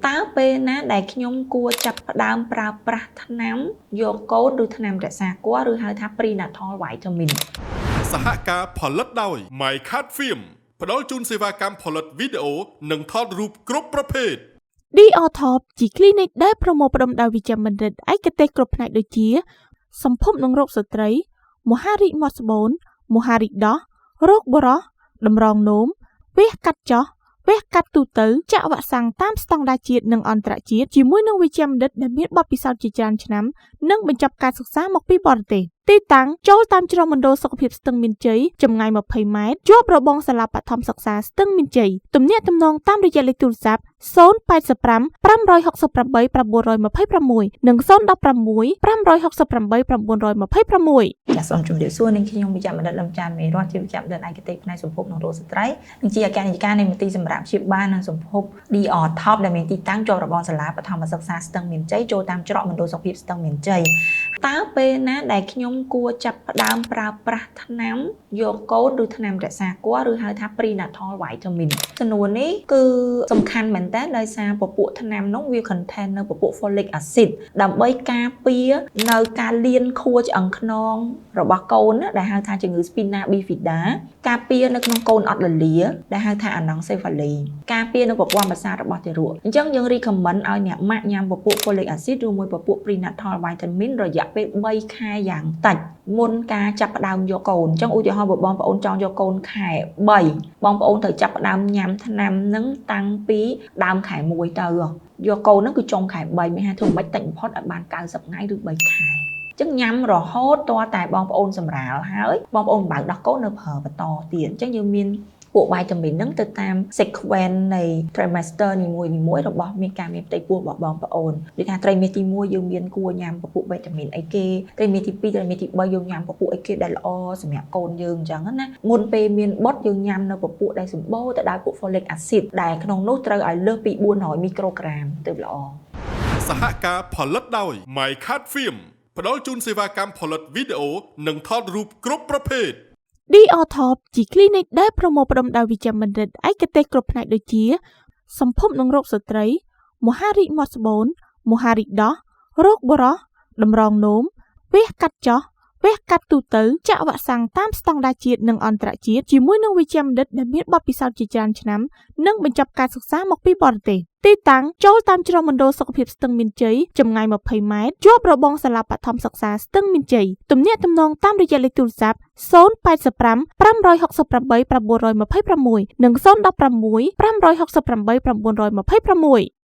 តើពេលណាដែលខ្ញុំគួរចាប់ផ្ដើមប្រើប្រាស់ថ្នាំយកកូនឬថ្នាំរក្សាគភ៌ឬហៅថា prenatal vitamin សហការផលិតដោយ MyCat Film ផ្ដល់ជូនសេវាកម្មផលិតវីដេអូនិងថតរូបគ្រប់ប្រភេទ DOTOP ជា clinic ដែលប្រមូលផ្ដុំដោយវិជ្ជបណ្ឌិតឯកទេសគ្រប់ផ្នែកដូចជាសម្ភពនិងរោគស្ត្រី មហារីកមាត់ស្បូន មហារីកដោះ រោគបុរស តម្រងនោម វះកាត់ចោះ វះកាត់ទូទៅ ចាក់វ៉ាក់សាំងតាមស្តង់ដារជាតិនិងអន្តរជាតិជាមួយនឹងវិជ្ជបណ្ឌិតដែលមានបទពិសោធន៍ជាច្រើនឆ្នាំនិងបញ្ចប់ការសិក្សាមកពីបរទេស ទីតាំងចូលតាមច្រកមណ្ឌលសុខភាពស្ទឹងមានជ័យចម្ងាយ20ម៉ែត្រជាប់របងសាលាបឋមសិក្សាស្ទឹងមានជ័យទំនាក់ទំនងតាមរយៈលេខទូរស័ព្ទ 085 568 926 និង 016 568 926 ចាសសូមជម្រាបសួរនឹងខ្ញុំវិជ្ជបណ្ឌិតលំចានមេរតជាវិជ្ជបណ្ឌិតឯកទេសផ្នែកសម្ភពនិងរោគស្ត្រីនិងជាអគ្គនាយិកានៃមន្ទីរសម្រាប់ព្យាបាលនិងសម្ភព DOTOP ដែលមានទីតាំងជាប់របងសាលាបឋមសិក្សាស្ទឹងមានជ័យចូលតាមច្រកមណ្ឌលសុខភាពស្ទឹងមានជ័យតើពេលណាដែលខ្ញុំគួរចាប់ផ្ដើមប្រើប្រាស់ថ្នាំយកកូនឬថ្នាំរក្សាគភ៌ឬហៅថា prenatal vitamin ចំនួននេះគឺសំខាន់មែនតើដោយសារពពួកថ្នាំនោះវា contain នៅពពួក folic acid ដើម្បីការពារនៅការលៀនខួរឆ្អឹងខ្នងរបស់កូនដែលហៅថាជំងឺ spina bifida ការពារនៅក្នុងកូនអត់លលាដែលហៅថា anencephaly ការពារនៅប្រព័ន្ធប្រសាទរបស់ទារកអញ្ចឹងយើង recommend ឲ្យអ្នកម៉ាក់ញ៉ាំពពួក folic acid ឬមួយពពួក prenatal vitamin រយៈពេល3ខែយ៉ាងតិចមុនការចាប់ផ្ដើមយកកូនអញ្ចឹងឧទាហរណ៍បើបងប្អូនចង់យកកូនខែ3បងប្អូនត្រូវចាប់ផ្ដើមញ៉ាំថ្នាំនឹងតាំងពីដើមខែ1ទៅយកកូនហ្នឹងគឺចុងខែ3មានហៅធ្វើមិនតិចបំផុតឲ្យបាន90ថ្ងៃឬ3ខែចឹងញ៉ាំរហូតតតែបងប្អូនសម្រាលហើយបងប្អូនបើកដោះកូននៅប្រើបន្តទៀតអញ្ចឹងយើងមានពួក vitamin ហ្នឹងទៅតាម sequence នៃ trimester នីមួយៗរបស់មានការមានផ្ទៃពោះរបស់បងប្អូនដូចថាត្រីមាសទី1យើងមានគួរញ៉ាំពពួក vitamin អីគេត្រីមាសទី2ត្រីមាសទី3យើងញ៉ាំពពួកអីគេដែលល្អសម្រាប់កូនយើងអញ្ចឹងណាមុនពេលមានបុត្រយើងញ៉ាំនៅពពួកដែលសម្បូរទៅដោយពួក folic acid ដែលក្នុងនោះត្រូវឲ្យលើសពី400មីក្រូក្រាមទើបល្អសហការផលិតដោយ MyCat Film ផ្ដល់ជូនសេវាកម្មផលិតវីដេអូនិងថតរូបគ្រប់ប្រភេទ DOTOP ជា clinic ដែលប្រមូលផ្ដុំដោយវិជ្ជបណ្ឌិតឯកទេសគ្រប់ផ្នែកដូចជាសម្ភពនិងរោគស្ត្រី មហារីកមាត់ស្បូន មហារីកដោះ រោគបុរស តម្រងនោម វះកាត់ចោះ វះកាត់ទូទៅ ចាក់វ៉ាក់សាំងតាមស្តង់ដារជាតិនិងអន្តរជាតិជាមួយនឹងវិជ្ជបណ្ឌិតដែលមានបទពិសោធន៍ជាច្រើនឆ្នាំនិងបញ្ចប់ការសិក្សាមកពីបរទេសទីតាំងចូលតាមច្រកមណ្ឌលសុខភាពស្ទឹងមានជ័យចម្ងាយ20ម៉ែត្រជាប់របងសាលាបឋមសិក្សាស្ទឹងមានជ័យទំនាក់ទំនងតាមរយៈលេខទូរស័ព្ទ 085 568 926 និង 016 568 926